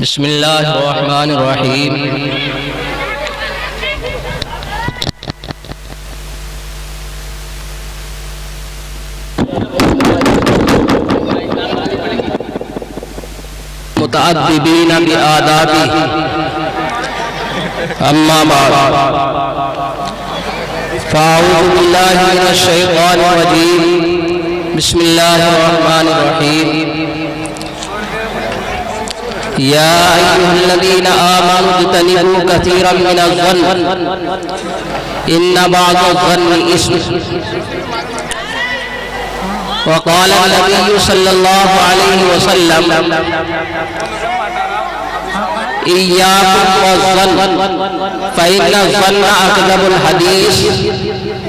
بسم اللہ الرحمن الرحیم۔ متعدبین بآدابہ، اما بعد، فاعوذ باللہ من الشیطان الرجیم، بسم اللہ الرحمن الرحیم۔ یا ایھا الذین آمنوا اجتنبوا کثیرا من الظن ان بعض الظن اثم، وقال النبی صلی اللہ علیہ وسلم ایاکم والظن فإن الظن اکذب الحدیث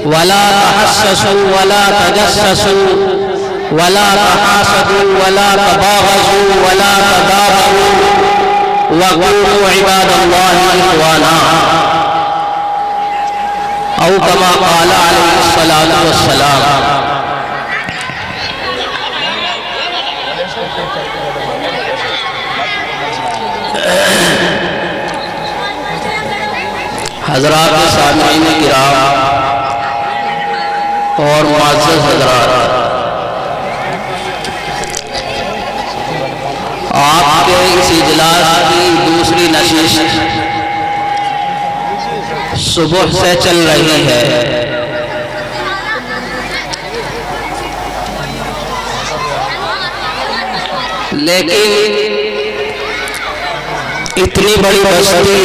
ولا تحسسوا ولا تجسسوا ولا تحاسدوا ولا تباغضوا ولا تدابروا وكونوا عباد الله إخوانا، او كما قال عليه الصلاة والسلام۔ حضرات سامعین کرام اور معزز حضرات، آپ کے اس اجلاس کی دوسری نشست صبح سے چل رہی ہے، لیکن اتنی بڑی بستی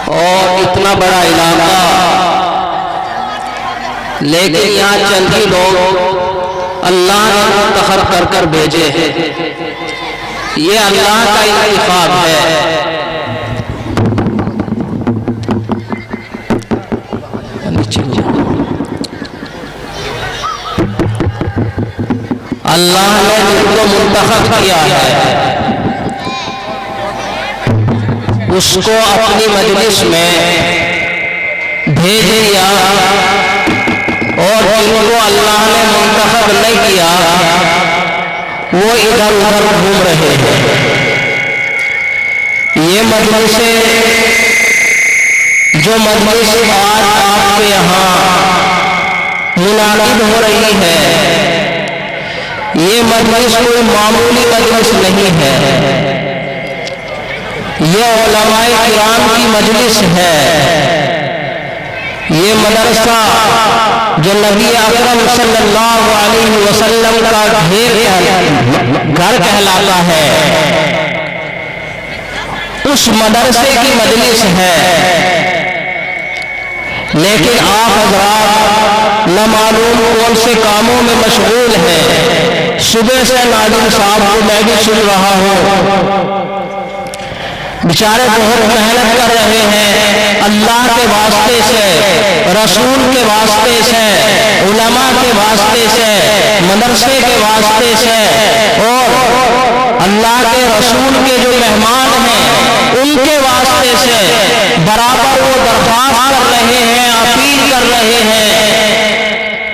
اور اتنا بڑا علاقہ، لیکن یہاں چند ہی لوگ اللہ نے منتخب کر کر بھیجے ہیں۔ یہ اللہ کا انتخاب ہے۔ اللہ نے جن کو منتخب کیا ہے اس کو اپنی مجلس میں بھیج دیا، اور جن کو اللہ نے منتخب نہیں کیا وہ ادھر ادھر گھوم رہے ہیں۔ یہ مجلسیں جو مجلس آج آپ کے یہاں منعقد ہو رہی ہے، یہ مجلس کوئی معمولی مجلس نہیں ہے، یہ علماء کرام کی مجلس ہے۔ یہ مدرسہ جو نبی اکرم صلی اللہ علیہ وسلم کا گھر کہلاتا ہے، اس مدرسے کی مجلس ہے، لیکن آپ حضرات نہ معلوم کون سے کاموں میں مشغول ہیں۔ صبح سے ناظم صاحب کو میں بھی سن رہا ہوں، بیچارے بہت محنت کر رہے ہیں، اللہ کے واسطے سے، رسول کے واسطے سے، علماء کے واسطے سے، مدرسے کے واسطے سے، اور اللہ کے رسول کے جو مہمان ہیں ان کے واسطے سے برابر وہ درخواست کر رہے ہیں، اپیل کر رہے ہیں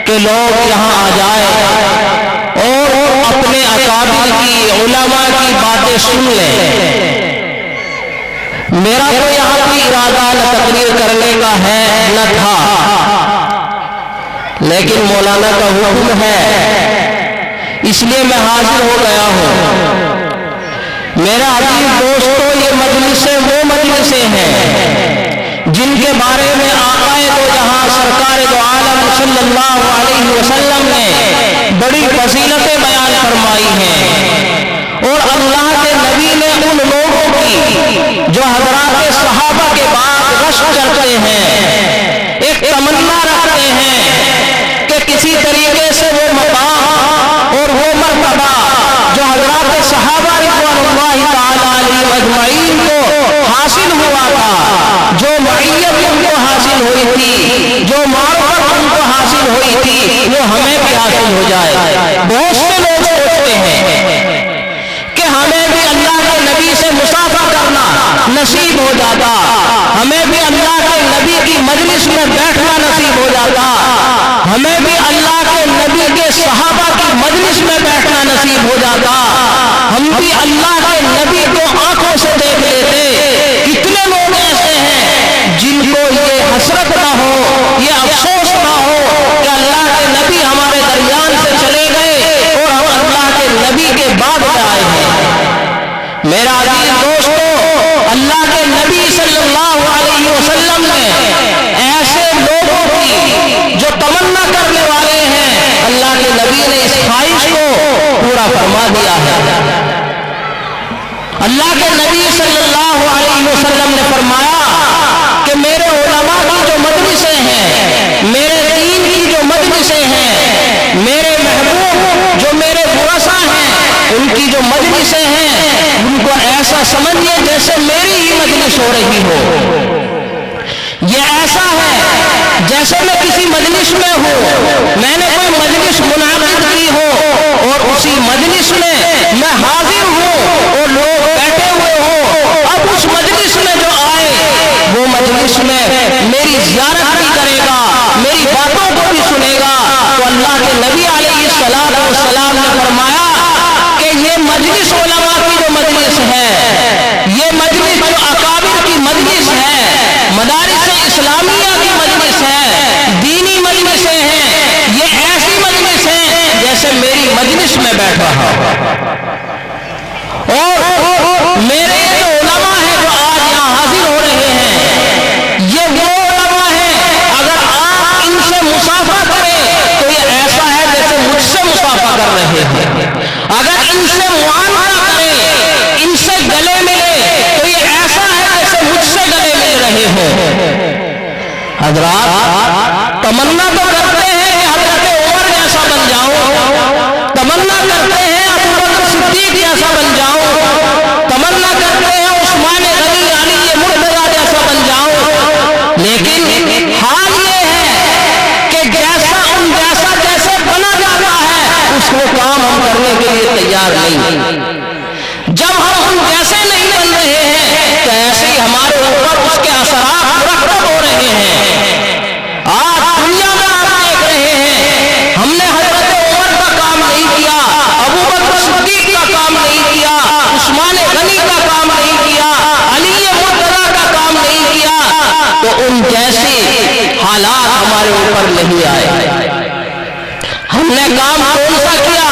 کہ لوگ یہاں آ جائیں اور اپنے اکابر کی، علماء کی باتیں سن لیں۔ میرا تو یہاں کوئی ارادہ نہ تقریر کرنے کا ہے نہ تھا، لیکن مولانا کا حکم ہے، اس لیے میں حاضر ہو گیا ہوں۔ میرے عزیز دوستو، یہ مجلسیں وہ مجلسیں ہیں جن کے بارے میں آقا دو جہاں سرکار دو عالم صلی اللہ علیہ وسلم نے بڑی فضیلتیں بیان فرمائی ہیں، اور اللہ کے نبی نے ان لوگوں کی جو حضرات صحابہ کے بعد رشک کرتے ہیں، ایک تمنا رکھتے ہیں کہ کسی طریقے سے وہ مقام اور وہ مرتبہ جو حضرات صحابہ رضوان اللہ تعالی علیہم اجمعین کو حاصل ہوا تھا، جو معیت ان کو حاصل ہوئی تھی، جو معرفت ان کو حاصل ہوئی تھی، وہ ہمیں بھی حاصل ہو جائے۔ بہت سے لوگ سوچتے ہیں کہ ہمیں بھی اللہ کے نبی سے مصافحہ کرنا نصیب ہو جاتا، ہمیں بھی اللہ کے نبی کی مجلس میں بیٹھنا نصیب ہو جاتا، ہمیں بھی اللہ کے نبی کے صحابہ کی مجلس میں بیٹھنا نصیب ہو جاتا، ہم بھی اللہ کے نبی کو آنکھوں سے دیکھ لیتے. کتنے لوگ ایسے ہیں جن کو یہ حسرت نہ ہو, یہ افسوس نہ ہو کہ اللہ کے نبی ہمارے درمیان سے چلے گئے اور ہم اللہ کے نبی کے بعد آئے ہیں. میرا عزیز دوستو, اللہ کے نبی صلی اللہ علیہ وسلم نے ایسے لوگوں کی جو تمنا کرنے والے ہیں, اللہ کے نبی نے اس خواہش کو پورا فرما دیا ہے. اللہ کے نبی صلی اللہ علیہ وسلم نے فرمایا کہ میرے علماء کی جو مجلسیں ہیں, میرے دین کی جو مجلسیں ہیں, میرے محبوب جو میرے ورثاء ہیں ان کی جو مجلسیں ہیں, ان کو ایسا سمجھیے جیسے میری ہی مجلس ہو رہی ہو. یہ ایسا ہے جیسے میں کسی مجلس میں ہوں, میں نے کوئی مجلس منعقد کی ہو اور اسی مجلس میں حاضر ہوں اور لوگ بیٹھے ہوئے ہوں. اب اس مجلس میں جو آئے وہ مجلس میں میری زیارت بھی کرے گا, میری باتوں کو بھی سنے گا. تو اللہ کے نبی علیہ الصلوۃ والسلام نے فرمایا کہ یہ مجلس علماء کی جو مجلس ہے, یہ مجلس جو اکابر کی مجلس ہے, مدارس اسلامیہ کی مجلس ہے, دینی مجلسیں ہیں, یہ ایسی مجلس ہیں جیسے میری مجلس میں بیٹھ رہا ہوں. اور میرے جو علماء ہیں جو آج یہاں حاضر ہو رہے ہیں, یہ وہ علماء ہیں اگر آپ ان سے مصافحہ کریں تو یہ ایسا ہے جیسے مجھ سے مصافحہ کر رہے ہیں. اگر ان سے معاملہ کریں, ان سے گلے ملے تو یہ ایسا ہے جیسے مجھ سے گلے مل رہے ہوں. حضرات تمنا تو کرتے ہیں کہ حضرت عمر جیسا بن جاؤں, تمنا کرتے ہیں ابو بکر صدیق جیسا بن جاؤں, تمنا کرتے ہیں عثمان غنی علی مرتضیٰ جیسا بن جاؤں. لیکن حال یہ ہے کہ جیسا ان جیسا جیسے بنا جاتا ہے اس کو کام ہم کرنے کے لیے تیار نہیں. جب ہم ان جیسے نہیں بن رہے ہیں تو ایسے ہی ہمارے اوپر اس کے اثرات مرتب ہو رہے ہیں. آج دنیا میں آپ دیکھ رہے ہیں, ہم نے حضرت عمر کا کام نہیں کیا, ابو بکر صدیق کا کام نہیں کیا, عثمان غنی کا کام نہیں کیا, علی مرتضیٰ کا کام نہیں کیا, تو ان جیسے حالات ہمارے اوپر نہیں آئے. ہم نے کام کون سا کیا؟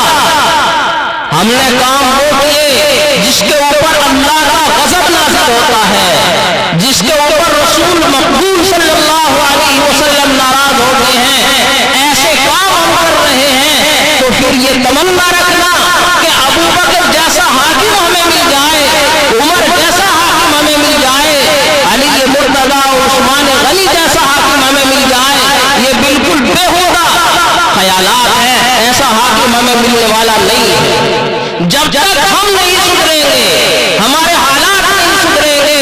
ہم نے کام وہ کیے جس کے اوپر اللہ کا غضب نازل ہوتا ہے, جس کے اوپر رسول مقبول صلی اللہ علیہ وسلم ناراض ہوتے ہیں. ایسے کام ہم کر رہے ہیں تو پھر یہ تمنا رکھنا کہ ابو بکر جیسا حاکم ہمیں مل جائے, عمر جیسا حاکم ہمیں مل جائے, علی مرتضیٰ عثمان غنی جیسا حاکم ہمیں مل جائے, یہ بالکل بیہودہ خیالات ہیں. ایسا حاکم ہمیں ملنے والا نہیں ہے. جب تک ہم نہیں سدھریں گے, ہمارے حالات نہیں سدھریں گے,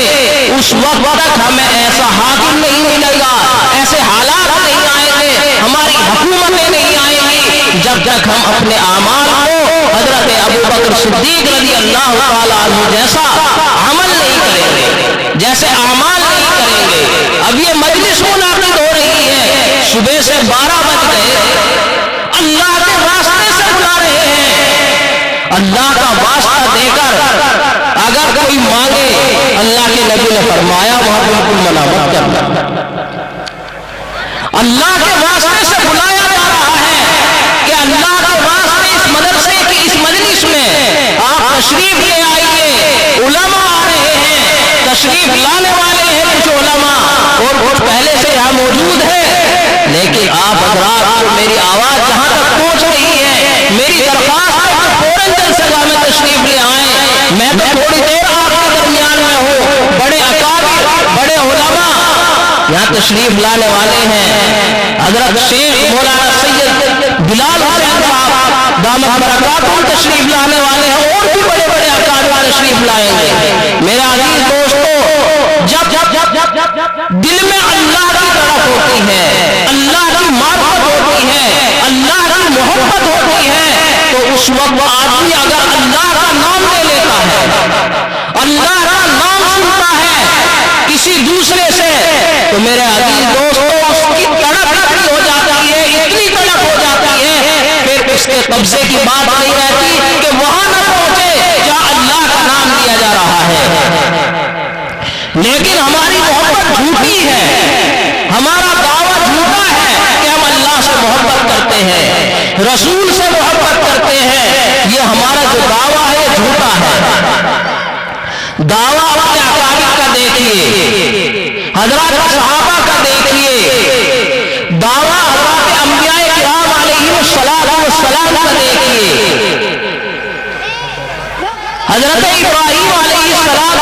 اس وقت تک ہمیں ایسا حاکم نہیں ملے گا, ایسے حالات نہیں آئیں گے, ہماری حکومتیں نہیں آئیں گی جب تک ہم اپنے اعمال کو حضرت ابو بکر صدیق رضی اللہ تعالیٰ عنہ جیسا عمل نہیں کریں گے, جیسے اعمال نہیں کریں گے. اب یہ مجلس منعقد ہو رہی ہے, صبح سے 12 بج گئے, اللہ کے واسطے سے بلا رہے ہیں. اللہ کا واسطہ دے کر اگر کوئی مانگے, اللہ کے نبی نے فرمایا وہاں بالکل منع مت کرنا. اللہ کے واسطے سے بلایا جا رہا ہے کہ اللہ کے واسطے اس مدرسے کی اس مجلس میں آپ تشریف لے آئیے. علماء آ رہے ہیں, تشریف لانے والے ہیں کچھ علماء اور کچھ پہلے سے یہاں موجود ہیں, لیکن آپ حضرات کو میری آواز جہاں تک پہنچ رہی ہے, میری درخواست ہے کہ فوراً جلسہ میں تشریف لے آئیں. میں تو تھوڑی دیر آپ کے درمیان میں ہوں, بڑے اکابر بڑے علماء یہاں تشریف لانے والے ہیں. حضرت شیخ مولانا سید بلال حسین صاحب دامت برکاتہم تشریف لانے والے ہیں, اور بھی بڑے بڑے اکابر تشریف لائیں گے. میرے عزیز دوستو, جب دل میں اللہ کی طرف ہوتی ہے, اللہ کی معرفت ہوتی ہے, اللہ کی محبت ہوتی ہے, تو اس وقت آدمی اگر اللہ کا نام لے لیتا ہے, اللہ کا نام سنتا ہے کسی دوسرے سے, تو میرے عزیز دوستو اس کی تڑپ اتنی ہو جاتی ہے, اتنی تڑپ ہو جاتی ہے, پھر اس کے قبضے کی بات نہیں رہتی کہ وہاں نہ پہنچے جہاں رسول سے محبت کرتے ہیں، یہ ہمارا جو دعویٰ ہے یہ جھوٹا ہے۔ دعویٰ اپنے اکابر کا دیکھیے، حضرات صحابہ کا دیکھیے، دعویٰ حضرات انبیاء کرام علیہ السلام کا دیکھیے۔ حضرت ابراہیم علیہ السلام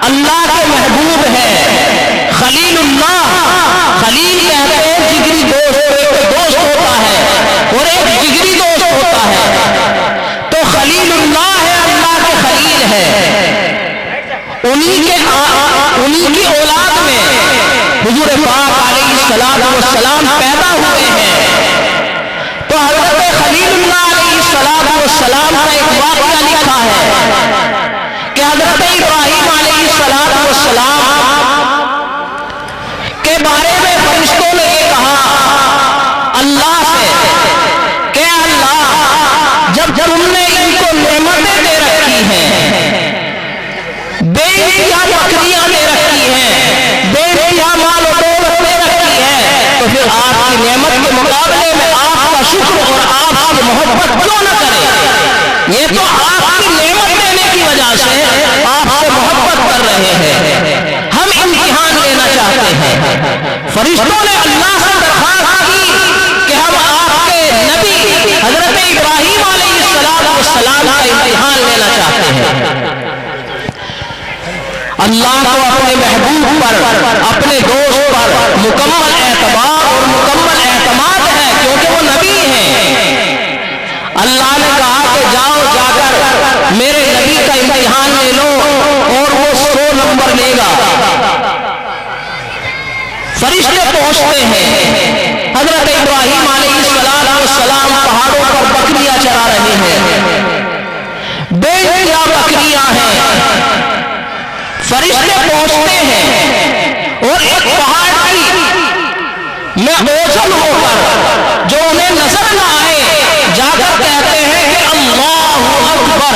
اللہ کے محبوب ہے، خلیل اللہ، خلیل کہتے ہیں جگری دوست، ایک دوست ہوتا ہے اور ایک جگری دوست ہوتا ہے، تو خلیل اللہ ہے، اللہ کے خلیل ہے، انہی کی اولاد میں حضور پاک علیہ السلام پیدا ہوئے ہیں۔ تو حضرت خلیل اللہ علیہ السلام کا ایک واقعہ لکھا ہے کہ حضرت ابراہیم علیہ السلام کے بارے میں فرشتوں نے یہ کہا اللہ سے کہ اللہ جب تم نے ان کو نعمتیں دے رکھی ہیں، بے انتہا بکریاں دے رکھی ہیں، بے انتہا مال و دولت دے رکھی ہے، تو پھر آپ کی نعمت کے مقابلے میں آپ کا شکر اور آپ کی محبت کیوں نہ کرے؟ یہ تو آپ کی نعمت دینے کی وجہ سے آپ سے محبت کر رہے ہیں، ہم امتحان لینا چاہتے ہیں۔ فرشتوں نے اللہ سے درخواست کی کہ ہم آپ کے نبی حضرت ابراہیم علیہ السلام کا امتحان لینا چاہتے ہیں۔ اللہ کو اپنے محبوب پر، اپنے دوست پر مکمل اعتبار اور مکمل اعتماد ہے، کیونکہ وہ نبی ہیں۔ اللہ نے کہا کہ جاؤ جا کر میرے نبی کا امتحان لے لو اور وہ 100 نمبر لے گا۔ فرشتے پہنچتے ہیں، حضرت ابراہیم علیہ السلام پہاڑوں پر بکریاں چرا رہے ہیں، بے انتہا بکریاں ہیں۔ فرشتے پہنچتے ہیں اور ایک پہاڑ میں اوجھل ہو کر جو انہیں نظر نہ آئے جا کر کہتے ہیں کہ اللہ اکبر۔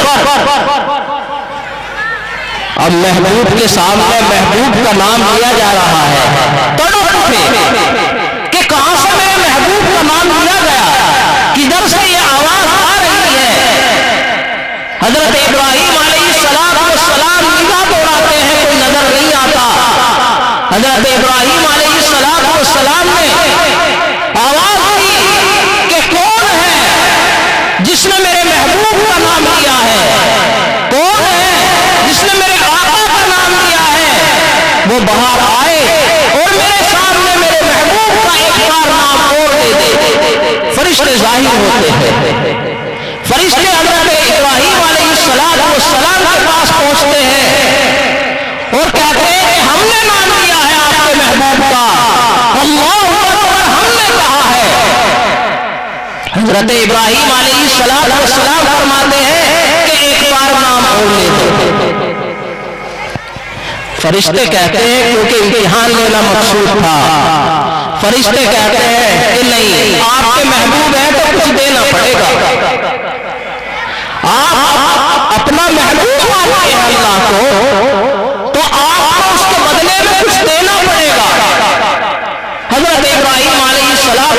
اب محبوب کے سامنے محبوب کا نام لیا جا رہا ہے، تڑپ اٹھے کہ کہاں سے میرے محبوب کا نام لیا گیا، کدھر سے یہ آواز آ رہی ہے؟ حضرت ابراہیم علیہ السلام نگاہ دوڑاتے ہیں، کوئی نظر نہیں آتا۔ حضرت ابراہیم علیہ السلام نے آواز دی کہ کون ہے جس نے میرے محبوب کا نام لیا ہے؟ کون ہے جس نے میرے آقا کا نام لیا ہے؟ وہ باہر آئے اور میرے سامنے میرے محبوب کا ایک بار نام اور دے دے۔ فرشتے ظاہر ہوتے ہیں، فرشتے حضرت ابراہیم علیہ السلام کے پاس پہنچتے ہیں اور کہتے ہیں کہ ہم نے نام لیا ہے آپ کے محبوب کا، اللہ اکبر ہم نے کہا ہے۔ حضرت ابراہیم علیہ السلام فرماتے ہیں کہ ایک بار نام اور لے دو۔ فرشتے کہتے ہیں کیونکہ امتحان لینا مقصود تھا، فرشتے کہتے ہیں کہ نہیں، آپ کے محبوب ہیں تو کچھ دینا پڑے گا، آپ اپنا محبوب مانتے ہیں اللہ کو، تو آپ کو اس کے بدلے میں کچھ دینا پڑے گا۔ حضرت ابراہیم علیہ السلام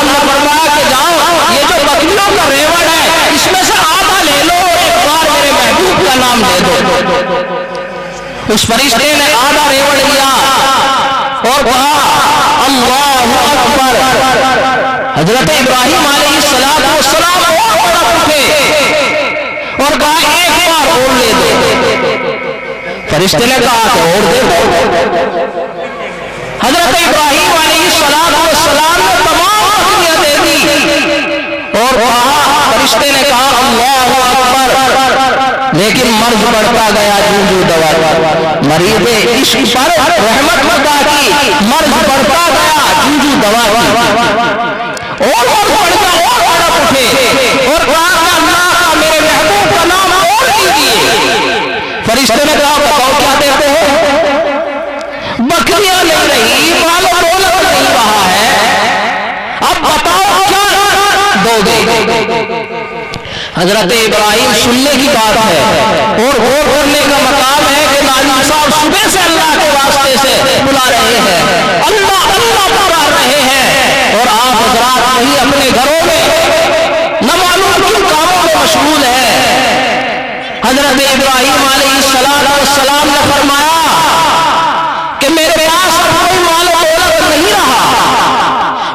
نے فرمایا کہ جاؤ یہ جو بکریوں کا ریوڑ ہے اس میں سے آدھا لے لو، ایک بار میرے محبوب کا نام لے دو۔ اس فرشتے نے آدھا ریوڑ لیا اور کہا اللہ اکبر۔ حضرت ابراہیم علیہ السلام اور اٹھے اور کہا ایک بار اور لے دو۔ فرشتے نے کہا کہ اور دے دو۔ حضرت ابراہیم علیہ السلام نے تمام بکریاں دے دی اور کہا، فرشتے نے کہا اللہ اکبر، لیکن مرض بڑھتا گیا، جو دوا مریض عشق پر رحمت خدا کی، مرض بڑھتا گیا، جو دوا اور بڑھ گیا، اور تڑپ اٹھے اور کہا کہ اللہ کا میرے محبوب کا نام اور دیجیے۔ فرشتے نے کہا بتاؤ کیا دیتے ہو؟ بکریاں نہیں رہی، مال و دولت نہیں رہا ہے، اب بتاؤ کیا دو گے؟ حضرت ابراہیم سننے کی بات ہے اور غور کرنے کا مقام ہے کہ ناظرین صاحب صبح سے اللہ کے واسطے سے بلا رہے ہیں، اللہ اللہ بلا رہے ہیں اور آپ حضرات نہیں اپنے گھروں میں نہ معلوم کن کاموں میں مشغول ہے۔ حضرت ابراہیم علیہ السلام نے فرمایا کہ میرے پاس اب کوئی مال و دولت نہیں رہا،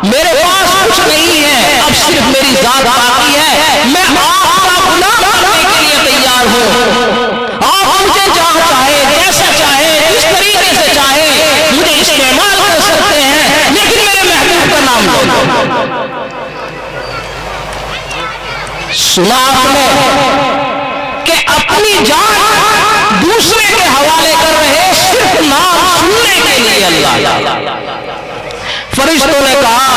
میرے پاس کچھ نہیں ہے، اب صرف میری ذات باقی ہے، میں آپ کا غلام بننے کے لیے تیار ہوں۔ آپ مجھے جہاں چاہے، جیسا چاہے، جس طریقے سے چاہے مجھے استعمال کر سکتے ہیں، لیکن میرے محبوب کا نام لو۔ سنا آپ نے کہ اپنی جان دوسرے کے حوالے کر رہے صرف نام سننے کے لیے اللہ۔ فرشتوں نے کہا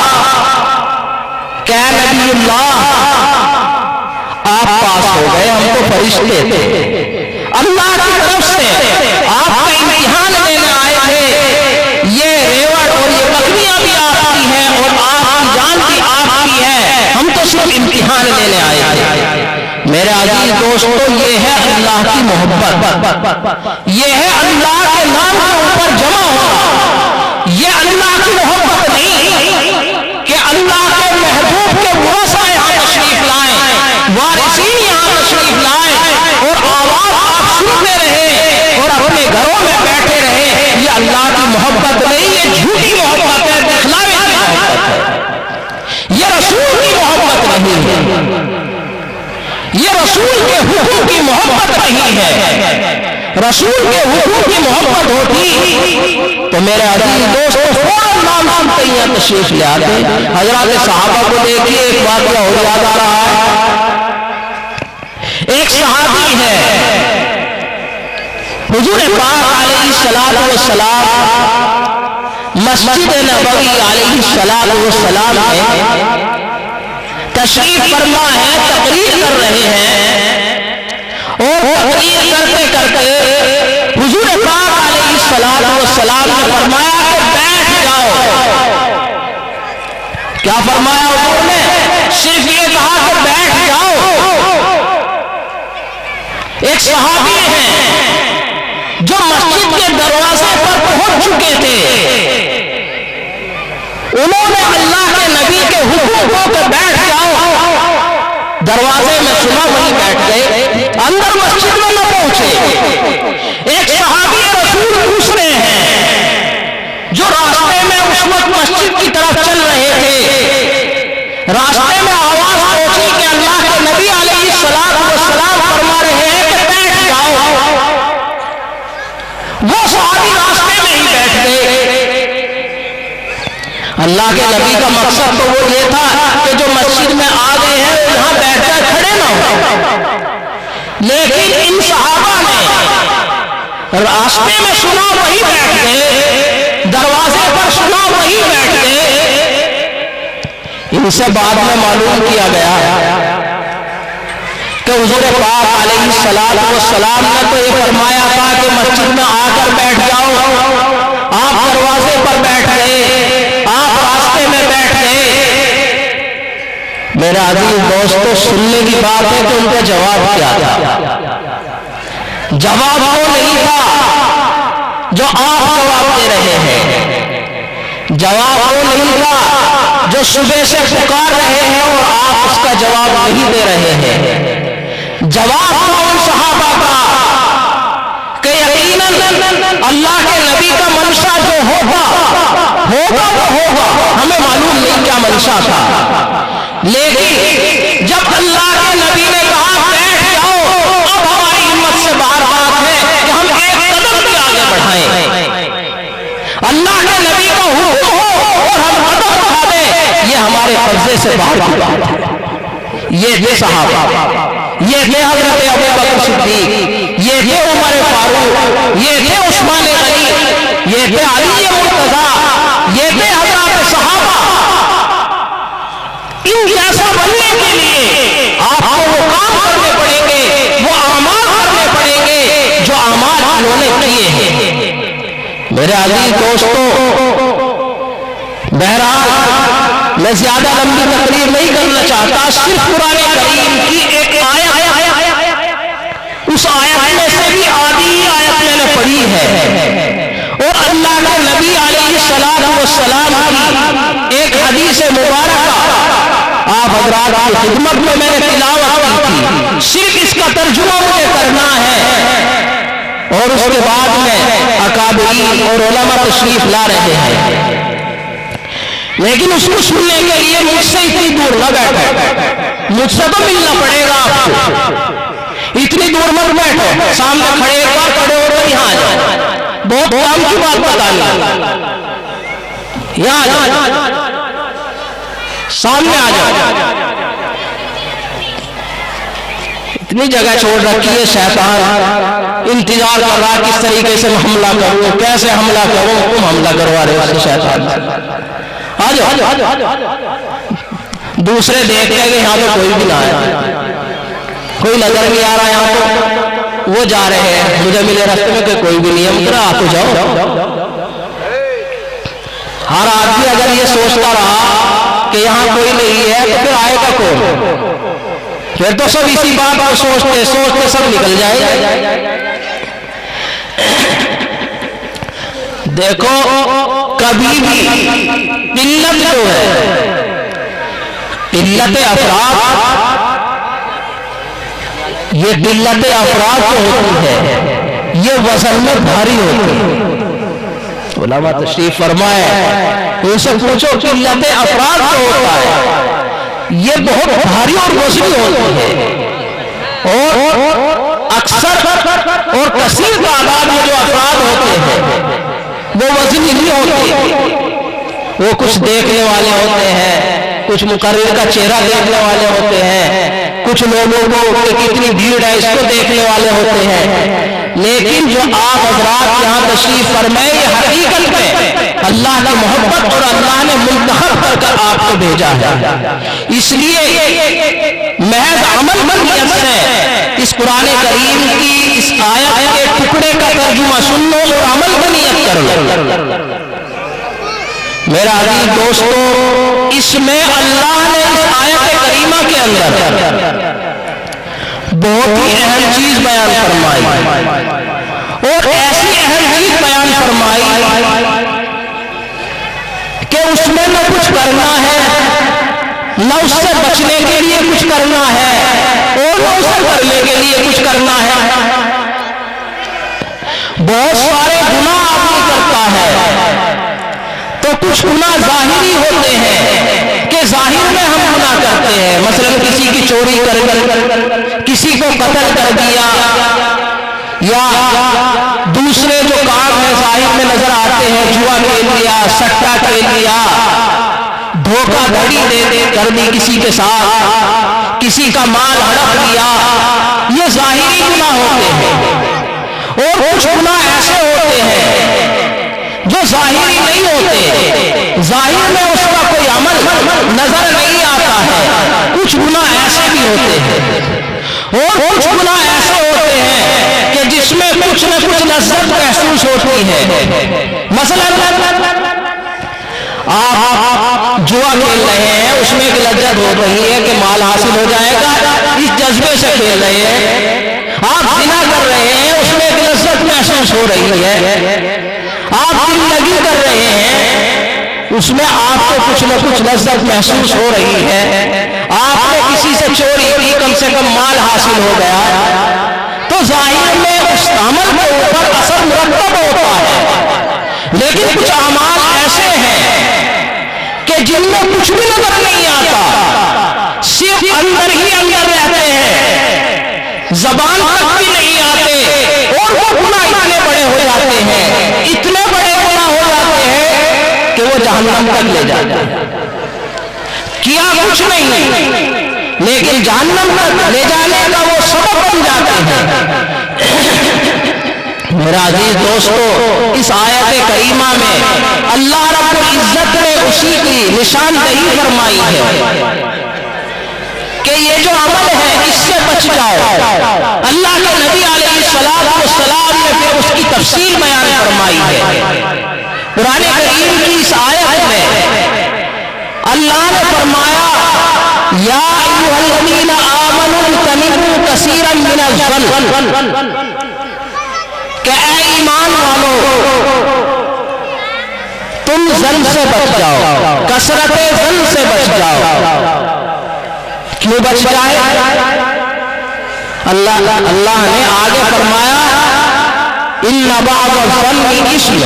کہ اے نبی اللہ آپ پاس ہو گئے، ہم تو فرشتے تھے، اللہ کی طرف سے آپ کا امتحان لینے آئے تھے، یہ ریوڑ اور یہ بکریاں بھی آپ کی ہیں اور آپ کی جان بھی آپ کی ہے، ہم تو صرف امتحان لینے آئے تھے۔ میرے عزیز دوستو، یہ ہے اللہ کی محبت، یہ ہے اللہ کے نام کے اوپر جمع ہونا۔ یہ اللہ کی محبت نہیں کہ اللہ کے محبوب کے ورثاء یہاں تشریف لائیں، وارثین یہاں تشریف لائیں اور آواز آپ سنتے رہے اور اپنے گھروں میں بیٹھے رہے، یہ اللہ کی محبت نہیں، یہ جھوٹی محبت ہے، دکھلاوے کی محبت ہے، یہ رسول کی محبت نہیں ہے، یہ رسول کے حکم کی محبت نہیں ہے۔ رسول کے حکم کی محبت ہوتی تو میرے عزیز دوستو فوراً نام سنتے ہی تشریف لے آتے۔ حضرات صحابہ کو دیکھیے، ایک واقعہ اور یاد آ رہا ہے۔ ایک صحابی ہے، حضور پاک علیہ السلام مسجد نبوی علیہ السلام میں تشریف فرما ہے، تقریر کر رہے ہیں اور تقریر کرتے کرتے حضور پاک علیہ السلام نے فرمایا کہ بیٹھ جاؤ۔ کیا فرمایا حضور نے؟ صرف یہ کہا کہ بیٹھ جاؤ۔ ایک صحابی ہیں جو مسجد کے دروازے پر پہنچ چکے تھے، انہوں نے اللہ کے نبی کے حکم کو کہ بیٹھ جاؤ، دروازے میں سنا وہیں بیٹھ گئے، اندر مسجد میں نہ پہنچے۔ ایک صحابی رسول دوسرے ہیں جو راستے میں اس وقت مسجد کی طرف چل رہے تھے، راستے میں آواز پہنچی کہ اللہ کے نبی علیہ السلام فرما رہے ہیں کہ بیٹھ جاؤ۔ وہ صحابی راستے میں ہی بیٹھ گئے۔ اللہ کے نبی کا مقصد تو وہ یہ تھا کہ جو مسجد میں آ گئے ہیں یہاں بیٹھ کر کھڑے نہ ہو، لیکن ان صحابہ نے راستے میں سنا وہی بیٹھ گئے، دروازے پر سنا وہی بیٹھ گئے۔ ان سے بعد میں معلوم کیا گیا کہ حضور پاک علیہ السلام نے تو یہ فرمایا تھا کہ مسجد میں آ کر بیٹھ جاؤ، آپ دروازے پر بیٹھ گئے، آپ راستے میں بیٹھ گئے۔ میرے عزیز دوستو، سننے کی بات ہے کہ ان کا جواب کیا تھا؟ جواب وہ نہیں تھا جو آپ جواب دے رہے ہیں، جواب وہ نہیں تھا جو صبح سے پکار رہے ہیں اور آپ اس کا جواب نہیں دے رہے ہیں۔ جواب تھا ان صحابہ کا کہ یقیناً اللہ کے نبی کا منشا جو ہوگا وہ ہوگا، ہمیں معلوم نہیں کیا منشا تھا، لیکن جب اللہ کے نبی نے کہا بیٹھ جاؤ، اب ہماری ہمت سے باہر بات ہے کہ ہم ایک قدم بھی آگے بڑھائیں۔ اللہ کے نبی کا حکم ہو اور ہم قدم اٹھا دیں، یہ ہمارے قبضے سے باہر کی بات ہے۔ یہ تھے صحابہ، یہ تھے حضرت ابوبکر صدیق، یہ تھے عمر فاروق، یہ تھے عثمان غنی، یہ تھے علی مرتضیٰ، یہ تھے حضرات صحابہ۔ ان جیسا بننے کے لیے آپ کو وہ کام کرنے پڑیں گے، وہ اعمال کرنے پڑیں گے جو اعمال انہوں نے کیے ہیں۔ میرے عزیز دوستو، بہرحال میں زیادہ لمبی تقریر نہیں کرنا چاہتا، صرف قرآن کریم کی ایک آیت، اس آیت میں سے بھی آدھی آیت میں نے پڑھی ہے اور اللہ کے نبی علیہ السلام کی ایک حدیث مبارکہ حضرات کی خدمت میں میں نے تلاوت کی تھی، صرف اس کا ترجمہ مجھے کرنا ہے، اور اس کے بعد میں اکابرین اور علماء تشریف لا رہے ہیں، لیکن اس کو سننے کے لیے مجھ سے اتنی دور نہ بیٹھو، مجھ سے تو ملنا پڑے گا آپ کو، اتنی دور مت بیٹھو، سامنے کھڑے ایک بار کھڑے ہو کر یہاں آ جاؤ، بہت کام کی بات بتانی ہے، یہاں آ جاؤ، سامنے آ جاؤ، اتنی جگہ چھوڑ رکھی ہے شیطان، انتظار کر رہا کس طریقے سے حملہ کروں، کیسے حملہ کروں، تم حملہ کروا رہے ہو شیطان، آ جاؤ، دوسرے دیکھ لیں کہ یہاں پہ کوئی بھی نہ آیا، کوئی نظر نہیں آ رہا یہاں پہ، وہ جا رہے ہیں، مجھے ملے راستے میں کہ کوئی بھی نہیں ہے، مطلب آپ تو جاؤ، ہر آدمی اگر یہ سوچتا رہا کہ یہاں کوئی نہیں ہے تو پھر آئے گا کون، پھر تو سب اسی بات کو سوچتے سوچتے سب نکل جائے۔ دیکھو کبھی بھی قلت جو ہے، قلت افراد، یہ قلت افراد جو ہوتی ہے یہ وزن میں بھاری ہوتی ہے، علماء تشریف فرمائے ان سے پوچھو قلت افراد جو ہوتا ہے یہ بہت بھاری اور وزنی ہوتی ہے، اور اکثر اور کثیر تعداد میں جو افراد ہوتے ہیں وہ وزنی نہیں ہوتے، وہ کچھ دیکھنے والے ہوتے ہیں، کچھ مقرر کا چہرہ دیکھنے والے ہوتے ہیں، کچھ لوگوں کو کتنی بھیڑ ہے اس کو دیکھنے والے ہوتے ہیں، لیکن جو آپ حضرات یہاں تشریف فرمائے یہ حقیقت میں اللہ کی محبت اور اللہ نے منتخب کر کر آپ کو بھیجا ہے، اس لیے محض عمل نیت سے اس قرآن کریم کی اس آیت کے ٹکڑے کا ترجمہ سن لو اور عمل نیت کر لو۔ میرا عزیز دوستو، اس میں اللہ نے اس آیت کریمہ کے اندر بہت ہی اہم چیز بیان فرمائی، اور ایسی اہم چیز بیان فرمائی کہ اس میں نہ کچھ کرنا ہے، نہ اس سے بچنے کے لیے کچھ کرنا ہے، اور نہ اسے کرنے کے لیے کچھ کرنا ہے۔ بہت سارے گناہ آدمی کرتا ہے تو کچھ گناہ ظاہری ہوتے ہیں کہ ظاہر میں ہم گناہ کرتے ہیں، مثلا کسی کی چوری کر کر، کسی کو قتل کر دیا، یا دوسرے جو کام ہے ظاہر میں نظر آتے ہیں، جوا کھیل لیا، سٹا کھیل لیا، دھوکہ دھڑی کر دی کسی کے ساتھ، کسی کا مال ہڑپ لیا، یہ ظاہری گناہ ہوتے ہیں، اور کچھ گناہ ایسے ہوتے ہیں جو ظاہری نہیں ہوتے، ظاہر میں اس کا کوئی عمل نظر نہیں آتا ہے، کچھ گناہ ایسے بھی ہوتے ہیں، اور کچھ گناہ ایسے ہوتے ہیں کہ جس میں کچھ نہ کچھ لذت محسوس ہوتی ہے، مثلا آپ جوا کھیل رہے ہیں، اس میں ایک لذت ہو رہی ہے کہ مال حاصل ہو جائے گا، اس جذبے سے کھیل رہے ہیں، آپ زنا کر رہے ہیں، اس میں ایک لذت محسوس ہو رہی ہے، آپ زندگی کر رہے ہیں، اس میں آپ کو کچھ نہ کچھ لذت محسوس ہو رہی ہے، آپ نے کسی سے چوری کی، کم سے کم مال حاصل ہو گیا، تو ظاہر میں اس عمل کے اوپر اثر مرتب ہوتا ہے، لیکن کچھ اعمال ایسے ہیں کہ جن میں کچھ بھی نظر نہیں آتا، صرف اندر ہی اندر رہتے ہیں، زبان تک بھی نہیں آتے، اور وہ گناہ اتنے بڑے ہو جاتے ہیں، اتنے بڑے گناہ ہو جاتے ہیں کہ وہ جہنم تک لے جاتے ہیں، کیا کچھ نہیں لیکن جہنم تک لے جانے کا وہ سبب بن جاتے ہیں۔ میرا عزیز دوستو، اس آیت کریمہ میں اللہ رب العزت نے اسی کی نشاندہی فرمائی ہے کہ یہ جو عمل ہے اس سے بچ جاؤ۔ اللہ کے نبی علیہ السلام نے پھر اس کی تفصیل بیان فرمائی ہے۔ قرآن کریم کی اس آیت میں اللہ نے فرمایا یا ایھا الذین آمنوا اجتنبوا کثیرا من الظن، کہ اے ایمان والو تم ظن سے بچ جاؤ، کثرت ظن سے بچ جاؤ، کیوں بچ جائے؟ اللہ نے آگے فرمایا ان بعض الظن اسم،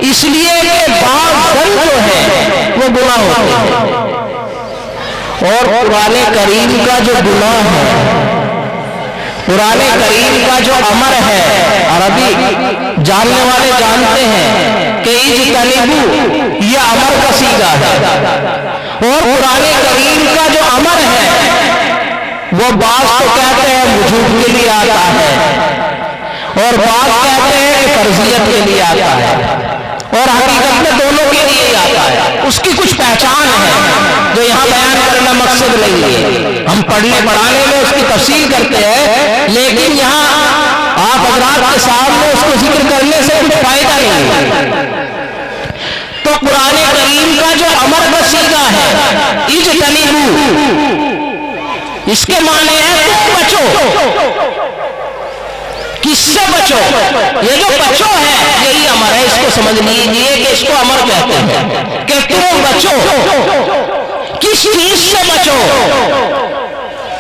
اس لیے کہ بعض ظن جو ہے وہ گناہ ہوتے ہیں، اور قرآن کریم کا جو گناہ ہے، قرآن کریم کا جو امر ہے، عربی جاننے والے جانتے ہیں کہ اجتنبوا یہ امر کا صیغہ ہے، اور قرآن کریم کا جو امر ہے وہ بعض تو کہتے ہیں وجوب کے لیے آتا ہے، اور بعض کہتے ہیں کہ فرضیت کے لیے آتا ہے، اور حقیقت میں دونوں کے لیے آتا ہے۔ اس کی کچھ پہچان ہے جو یہاں بیان کرنا مقصد نہیں ہے، ہم پڑھنے پڑھانے میں اس کی تفصیل کرتے ہیں، لیکن یہاں آپ حضرات کے سامنے اس کو ذکر کرنے سے کچھ فائدہ نہیں ہے۔ تو قرآن کریم کا جو امر کا صیغہ ہے اجتنبوا، اس کے معنی ہے تم بچو، کس سے بچو؟ یہ جو بچو ہے یہی امر ہے، اس کو سمجھ لیجیے کہ اس کو امر کہتے ہیں کہ تم بچو، کس چیز سے بچو؟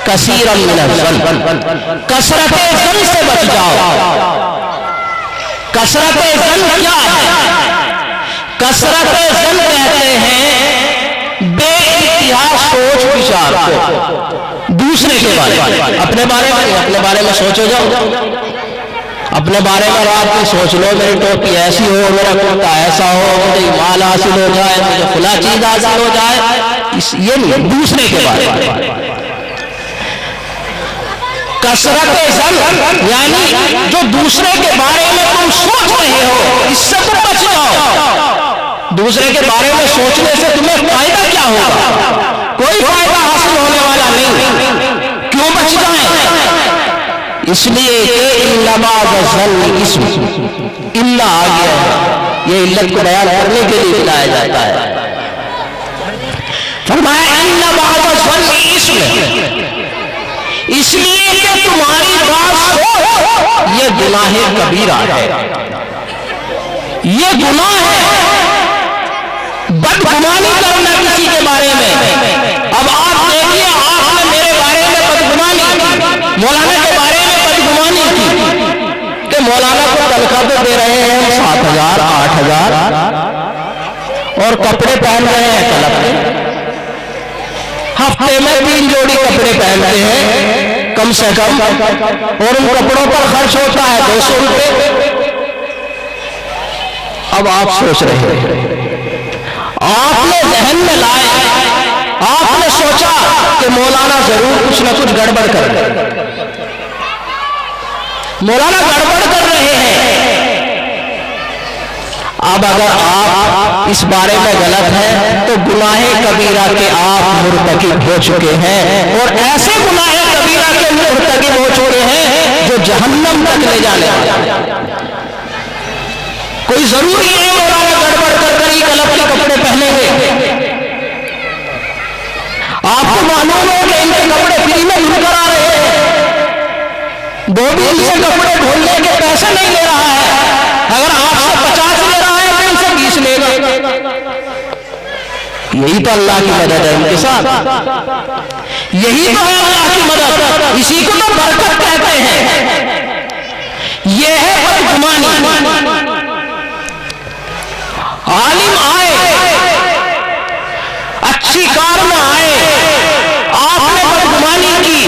کثیرا من الظن، کثرت ظن سے بچ جاؤ۔ کثرت ظن کیا ہے؟ کثرت ظن کہتے ہیں بے انتہا سوچ وچار کو دوسرے کے بارے میں، اپنے بارے میں، اپنے بارے میں سوچو جاؤ، اپنے بارے میں رات میں سوچ لو میری ٹوپی ایسی ہو، میرا کرتا ایسا ہو، مجھے مال حاصل ہو جائے، مجھے فلاں چیز حاصل ہو جائے، یہ نہیں، دوسرے کے بارے میں۔ کثرت ظن یعنی جو دوسرے کے بارے میں تم سوچ رہے ہو اس سے تم بچ جاؤ۔ دوسرے کے بارے میں سوچنے سے تمہیں فائدہ کیا ہوگا؟ کوئی فائدہ حاصل ہونے والا نہیں۔ کیوں بچ جائیں؟ اس لیے کہ ان بعض الظن اسم، الا آ گیا ہے، یہ علت کو بیان کرنے کے لیے بتایا جاتا ہے۔ فرمایا ان بعض الظن اسم، اس لیے کہ تمہاری بات سوچ یہ گناہ کبیرہ ہے، یہ گناہ ہے بدگمانی کرنا کسی کے بارے میں۔ اب آپ دیکھیے، آپ نے میرے بارے میں بدگمانی کی، مولانا کے بارے میں بدگمانی کی کہ مولانا کو تنخواہ تو دے رہے ہیں 7,000 8,000 اور کپڑے پہن رہے ہیں طلب کے، ہفتے میں 3 جوڑی کپڑے پہنتے ہیں کم سے کم، اور ان کپڑوں پر خرچ ہوتا ہے 200 روپے۔ اب آپ سوچ رہے ہیں، آپ نے ذہن میں لائے، آپ نے سوچا کہ مولانا ضرور کچھ نہ کچھ گڑبڑ کر رہے ہیں، مولانا گڑبڑ کر رہے ہیں۔ اب اگر آپ اس بارے میں غلط ہیں تو گناہ کبیرہ کے آپ مرتکب ہو چکے ہیں، اور ایسے گناہ کبیرہ کے مرتکب ہو چکے ہیں جو جہنم تک لے جانے والے۔ کوئی ضروری ہے مولانا گڑبڑ کر کر ہی غلط کے کپڑے پہنیں گے؟ آپ کو معلوم ہے کہ ان کے کپڑے فری میں دھل کر آ رہے ہیں، دھوبی ان سے کپڑے دھلنے کے پیسے نہیں لے رہا ہے، اگر آپ سے 50 لے رہا ہے تو ان سے 20 لے گا۔ یہی تو اللہ کی مدد ہے ان کے ساتھ، یہی تو ہے اللہ کی مدد، اسی کو تو برکت کہتے ہیں۔ یہ ہے بدگمانی۔ عالم آئے، اچھی کار میں آئے، آپ نے بدگمانی کی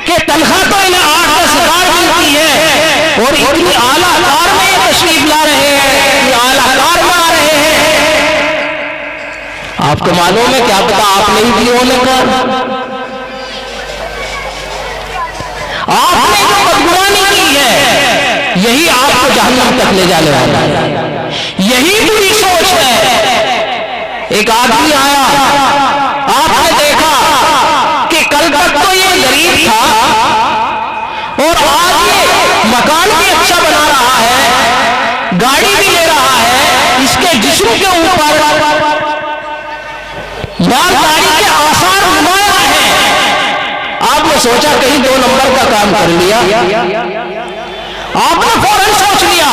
کہ تنخواہ تو انہیں 8-10 ہزار ملتی ہے اور اتنی اعلیٰ کار میں تشریف لا رہے ہیں، یہ اعلیٰ کار میں آ رہے ہیں۔ آپ کو معلوم ہے کیا پتا آپ نہیں بھی ہونے کا، آپ نے جو بدگمانی کی ہے یہی آپ کو جہنم تک لے جانے والا ہے، یہی بری سوچ ہے۔ ایک آدمی آیا، آپ نے دیکھا کہ کل تک تو یہ غریب تھا اور آج یہ مکان بھی اچھا بنا رہا ہے، گاڑی بھی لے رہا ہے، اس کے جسم کے اوپر مالداری کے آثار نمایاں ہیں۔ آپ نے سوچا کہیں 2 نمبر کا کام کر لیا، آپ نے فوراً سوچ لیا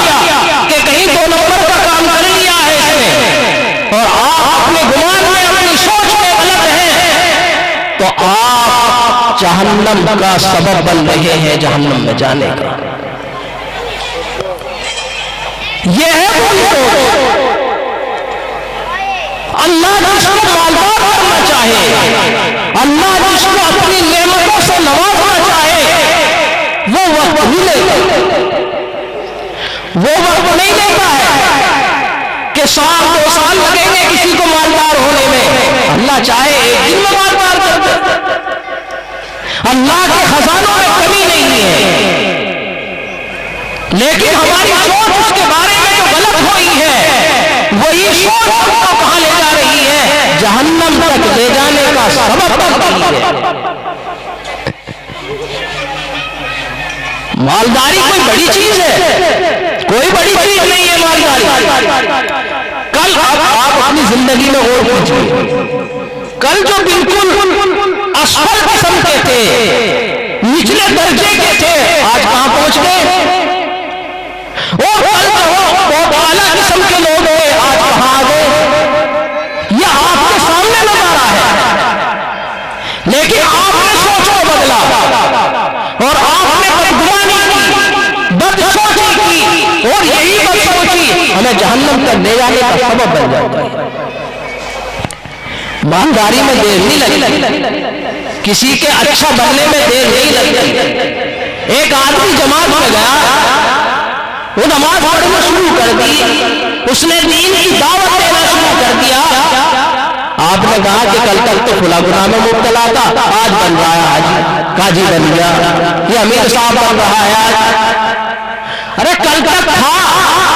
کہ کہیں 2 نمبر کا کام کر لیا ہے اس نے، اور آپ اپنے گمان میں اپنی سوچ میں غلط ہیں تو آپ جہنم کا سبب بن رہے ہیں جہنم میں جانے کا. یہ ہے وہ لوگ اللہ جس کو مالدار کرنا چاہے، اللہ جس کو اپنی نعمتوں سے نوازنا چاہے، وہ وقت ہی لیتا، وہ وقت نہیں لیتا ہے کہ 100-2 سال لگیں گے کسی کو مالدار ہونے میں. اللہ چاہے ایک دن میں مالدار کر دے. اللہ کے خزانوں میں کمی نہیں ہے، لیکن ہماری سوچ اس کے بارے میں جو غلط ہوئی ہے، وہی سوچ کو کہاں لے جا رہی ہے؟ جہنم تک لے جانے کا سبب بن رہی ہے. مالداری کوئی بڑی چیز ہے؟ کوئی بڑی چیز نہیں ہے مالداری. کل آپ اپنی زندگی میں غور کیجیے، کل جو بالکل اسفل قسم کے تھے، نچلے درجے کے تھے، آج کہاں پہنچ گئے؟ اور کل جو بہت اعلیٰ قسم کے لوگ تھے، آج کہاں آ گئے؟ یہ آپ کے سامنے نظارہ ہے، لیکن آپ نے سوچو بدلا اور آپ نے بدگمانی کی، بد سوچی کی، اور یہی بد سوچی ہمیں جہنم تک لے جانے کا سبب بن جاتا ہے. مالداری میں دیر نہیں لگتی، کسی کے اچھا بننے میں دیر نہیں لگتی. ایک آدمی جماعت میں گیا، وہ نماز پڑھنا شروع کر دی، اس نے دین کی دعوت دینا شروع کر دیا. آپ نے کہا کہ کل تک تو فلاں گناہ میں مبتلا تھا، آج بن رہا ہے، آج قاضی بن گیا، یہ امیر صاحب بن رہا ہے آج. ارے کل تک تھا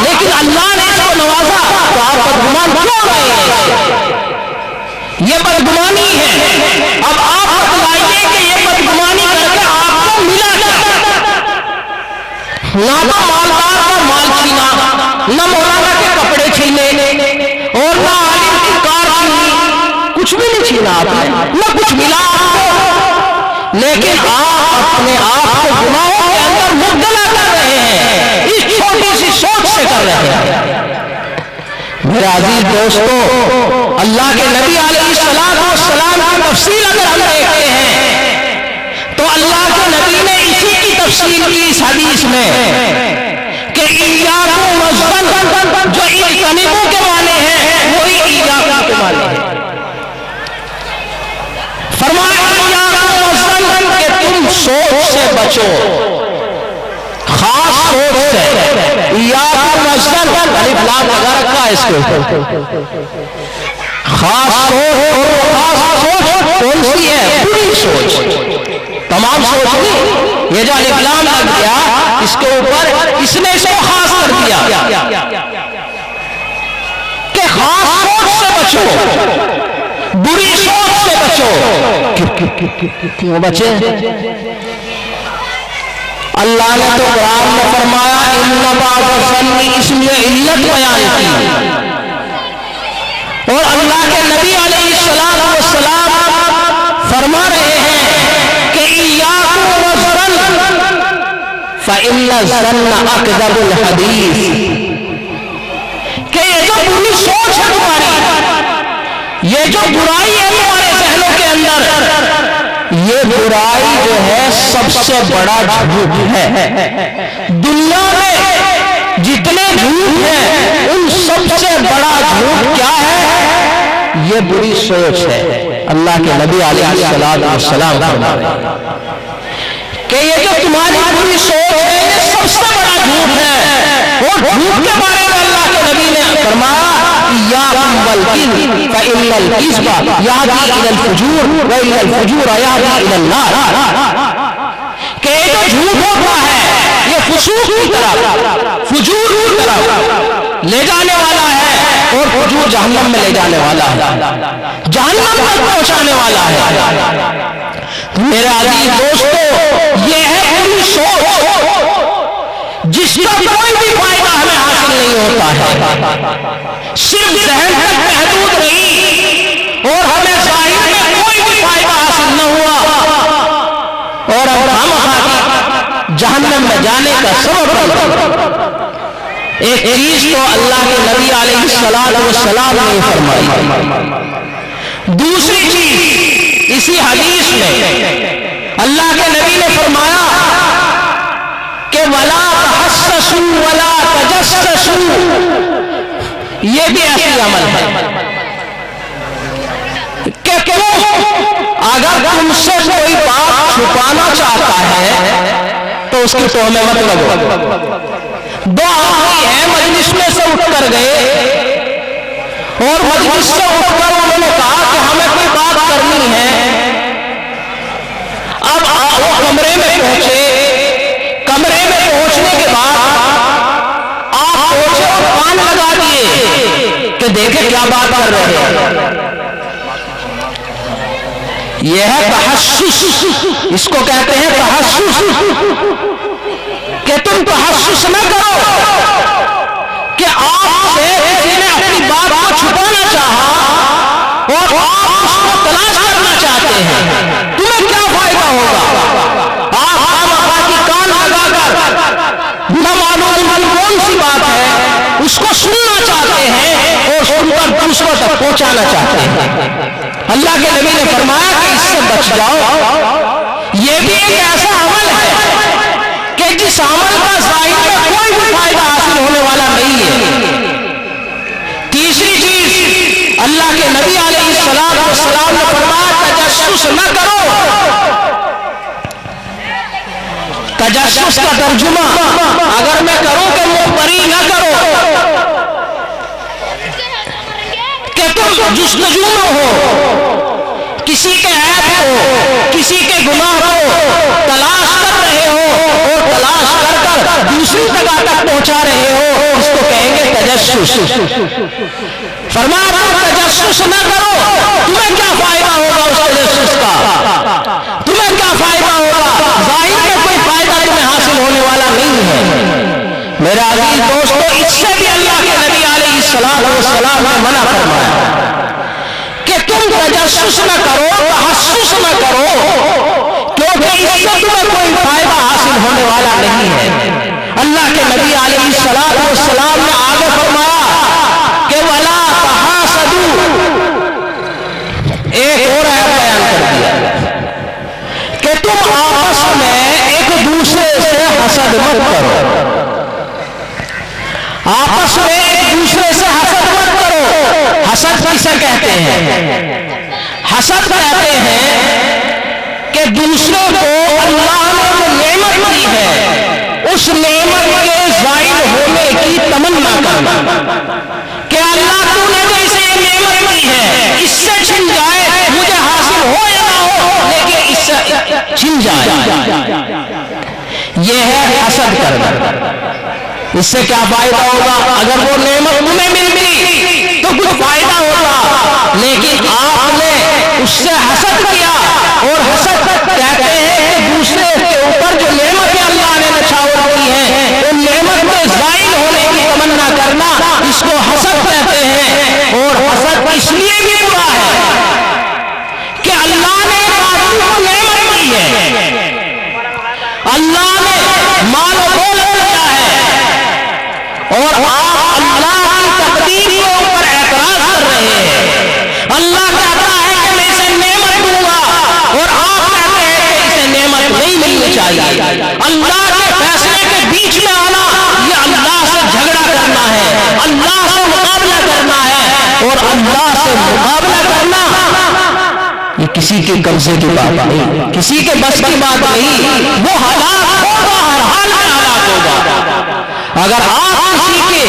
لیکن اللہ نے اس کو نوازا، تو آپ بدگمان کیوں رہے ہیں؟ یہ بدگمانی ہے. اب آپ بتلائیے کہ یہ بدگمانی کر کے آپ کو ملا کیا؟ نہ تو مالدار کا مال چھینا، نہ مولانا کے کپڑے چھینے، اور نہ عالم کی کار چھینی، کچھ بھی نہیں چھینا آپ نے، نہ کچھ ملا آپ کو، لیکن آپ اپنے آپ کو گناہوں کے اندر مبتلا کر رہے ہیں، اس چھوٹی سی سوچ سے کر رہے ہیں. میرے عزیز دوستو، اللہ کے نبی علیہ السلام کی تفصیل اگر ہم دیکھتے ہیں تو اللہ کے نبی نے اسی کی تفصیل کی اس حدیث میں کہ ایاکم والظن، جو اجتنبوا کے معنی ہیں وہی ایاکم کے معنی ہیں. فرمایا ایاکم والظن کہ تم سوچ سے بچو، خاص سوچ سے. ایاکم والظن، الف لام لگا رکھا ہے اس کے اوپر. خاص سوچ کون سی ہے؟ بری سوچ. تمام سوچ نہیں، یہ جو الف لام لگ گیا اس کے اوپر، اس نے اس کو خاص کر دیا کہ خاص سوچ سے بچو، بری سوچ سے بچو. کیوں بچے؟ اللہ نے تو قرآن میں فرمایا ان بعض الظن، اس لیے علت بیان کی، اور اللہ کے نبی علیہ السلام فرما رہے ہیں کہ ایاکم والظن فإن الظن اکذب الحدیث، کہ یہ جو بری سوچ ہے تمہاری، یہ جو برائی ہے تمہارے ذہنوں کے اندر، یہ برائی جو ہے سب سے بڑا جھوٹ ہے. دنیا میں جتنے جھوٹ ہیں ان سب سے بڑا جھوٹ کیا ہے؟ یہ بری سوچ ہے. اللہ کے نبی علیہ السلام فرما رہے ہیں کہ یہ جو تمہاری بری سوچ ہے یہ سب سے بڑا جھوٹ ہے. اور جھوٹ کے بارے میں اللہ کے نبی نے فرمایا ایاکم والکذب فإن الکذب یہدی الی الفجور وإن الفجور یہدی الی النار. کہ یہ جو جھوٹ ہوتا ہے یہ فسوق کی طرف، فجور کی طرف لے جانے والا ہے، اور فجور جہنم میں لے جانے والا ہے، جہنم تک پہنچانے والا ہے. میرے عزیز دوستو، یہ ہے پوری سوچ جس کا کوئی بھی فائدہ ہمیں حاصل نہیں ہوتا ہے، صرف ذہن تک محدود رہی اور ہمیں ظاہر میں کوئی بھی فائدہ حاصل نہ ہوا، اور ہم جہنم میں جانے کا سبب بن. ایک چیز تو اللہ کے نبی علیہ السلام نے فرمائی. دوسری چیز اسی حدیث میں اللہ کے نبی نے فرمایا کہ وَلَا تَحَسَّسُوا وَلَا تَجَسَّسُوا، یہ بھی ایسی عمل ہے کہ اگر تم سے کوئی بات چھپانا چاہتا ہے تو اس کی تہمت مت لگو۔ دو آدمی ہیں مجلس میں سے اٹھ کر گئے اور مجلس سے اٹھ کر انہوں نے کہا کہ ہمیں کوئی بات کرنی ہے۔ اب وہ کمرے میں پہنچے، کمرے میں پہنچنے کے بعد آپ پہنچے اور کان لگا دیے کہ دیکھیں کیا بات کر رہے ہیں۔ یہ ہے تحسس، اس کو کہتے ہیں تحسس، کہ تم تحسس نہ کرو کہ آپ سے کسی نے اپنی بات کو چھپانا چاہا اور آپ اس کو تلاش کرنا چاہتے ہیں، تمہیں کیا فائدہ ہوگا؟ آپ کی کان لگا کر نہ معلوم کون سی بات ہے اس کو سننا چاہتے ہیں اور سن کر دوسروں تک پہنچانا چاہتے ہیں۔ اللہ کے نبی نے فرمایا کہ اس سے بچ جاؤ۔ یہ بھی ایک ایسا عمل ہے کہ جس عمل کا ظاہر میں کوئی بھی فائدہ حاصل ہونے والا نہیں ہے۔ تیسری چیز اللہ کے نبی علیہ السلام نے فرمایا تجسس نہ کرو۔ تجسس کا ترجمہ اگر میں کروں کہ مخبری نہ کرو، کہ تم جستجو میں ہو، کسی کے عیب ہو، کسی کے گناہ کو تلاش کر رہے ہو اور تلاش کر کر دوسری جگہ تک پہنچا رہے ہو، اس کو کہیں گے تجسس۔ فرمایا تجسس نہ کرو، تمہیں کیا فائدہ ہوگا اس تجسس کا؟ تمہیں کیا فائدہ ہوگا؟ ظاہر میں کوئی فائدہ تمہیں حاصل ہونے والا نہیں ہے۔ میرے عزیز دوستو، اس سے بھی اللہ کے نبی علیہ السلام نے منع فرمایا کہ تم تجسس نہ کرو، تحسس نہ کرو، کیونکہ اس سے تمہیں کوئی فائدہ حاصل ہونے والا نہیں ہے۔ اللہ کے نبی علیہ السلام نے آگے فرمایا کہ وَلَا تَحَاسَدُوا، ایک اور آیت بیان کر دیا کہ تم آپس میں ایک دوسرے سے حسد مت کرو، آپس میں ایک دوسرے سے حسد مت کرو۔ حسد کسے کہتے ہیں؟ حسد کہتے ہیں کہ دوسروں کو اللہ نے جو نعمت دی ہے اس نعمت کے ظاہر ہونے کی تمنا کرنا، کہ اللہ تو نے جو اسے نعمت دی ہے اس سے چھن جائے، مجھے حاصل ہو یا نہ ہو لیکن اس سے چھن جائے، یہ ہے حسد کرنا۔ اس سے کیا فائدہ ہوگا؟ اگر وہ نعمت تمہیں مل گئی تو کچھ فائدہ ہوگا، لیکن آپ نے اس سے حسد کیا، اور حسد کہتے ہیں کہ دوسرے کے اوپر جو نعمت اللہ نے نچھاور کی ہے ان نعمت میں ظاہر ہونے کی تمنا کرنا، اس کو حسد کہتے ہیں۔ اور حسد اس لیے بھی برا ہے کہ اللہ نے ایک آدمی کو نعمت دی ہے، اللہ نے مال و دولت دیا ہے، اور آپ اللہ کی تقدیر کے اوپر اعتراض کر رہے ہیں۔ اللہ کہتا ہے کہ میں اسے نعمت دوں گا اور آپ کہتے ہیں کہ اسے نعمت نہیں ملنی چاہیے۔ اللہ کے فیصلے کے بیچ میں آنا یہ اللہ سے جھگڑا کرنا ہے، اللہ سے مقابلہ کرنا ہے، اور اللہ سے مقابلہ کرنا یہ کسی کے قبضے کی بات نہیں، کسی کے بس کی بات نہیں، وہ ہلاک ہوگا، ہر حال میں ہلاک ہوگا۔ اگر آپ کسی کے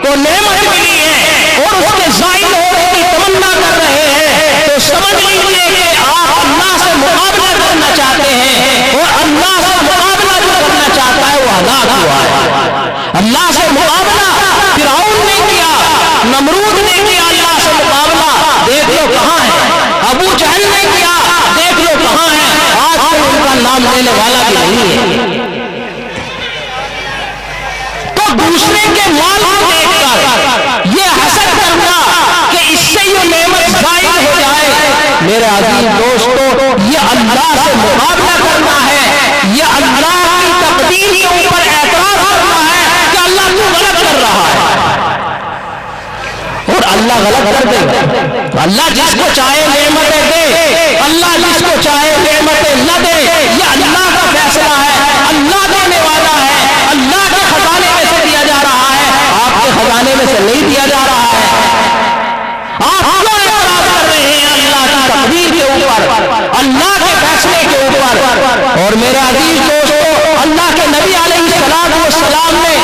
کو نعمت ملی ہے اور اس کے ظاہر ہونے کی تمنا کر رہے ہیں تو سمجھ لیجیے کہ آپ اللہ سے مقابلہ کرنا چاہتے ہیں، اور اللہ سے مقابلہ جو کرنا چاہتا ہے وہ ہلاک ہوا ہے۔ اللہ سے مقابلہ فرعون نے کیا، نمرود نے کیا، اللہ سے مقابلہ دیکھ لو کہاں ہے، ابو جہل نے کیا، دیکھ لو کہاں ہے، آج کوئی ان کا نام لینے والا بھی نہیں ہے۔ دوسرے کے مال کو دیکھ کر یہ حسد کرنا کہ اس سے یہ نعمت ضائع ہو جائے، میرے عزیز دوستو یہ اللہ سے مقابلہ کرنا ہے، یہ اللہ کی تقدیر کے اوپر اعتراض کرنا ہے کہ اللہ تو غلط کر رہا ہے، اور اللہ غلط کر دے گا؟ اللہ جس کو چاہے نعمتیں دے، اللہ جس کو چاہے نعمتیں نہ دے، یہ اللہ کا فیصلہ ہے، اللہ دینے والا ہے، اللہ کے خزانے میں سے دیا جا رہا ہے، آپ کے خزانے میں سے نہیں دیا جا رہا ہے۔ آپ کیوں اعتراض کر رہے ہیں اللہ کی تقدیر کے اوپر، اللہ کے فیصلے کے اوپر؟ اور میرے عزیز دوستو، اللہ کے نبی علیہ السلام نے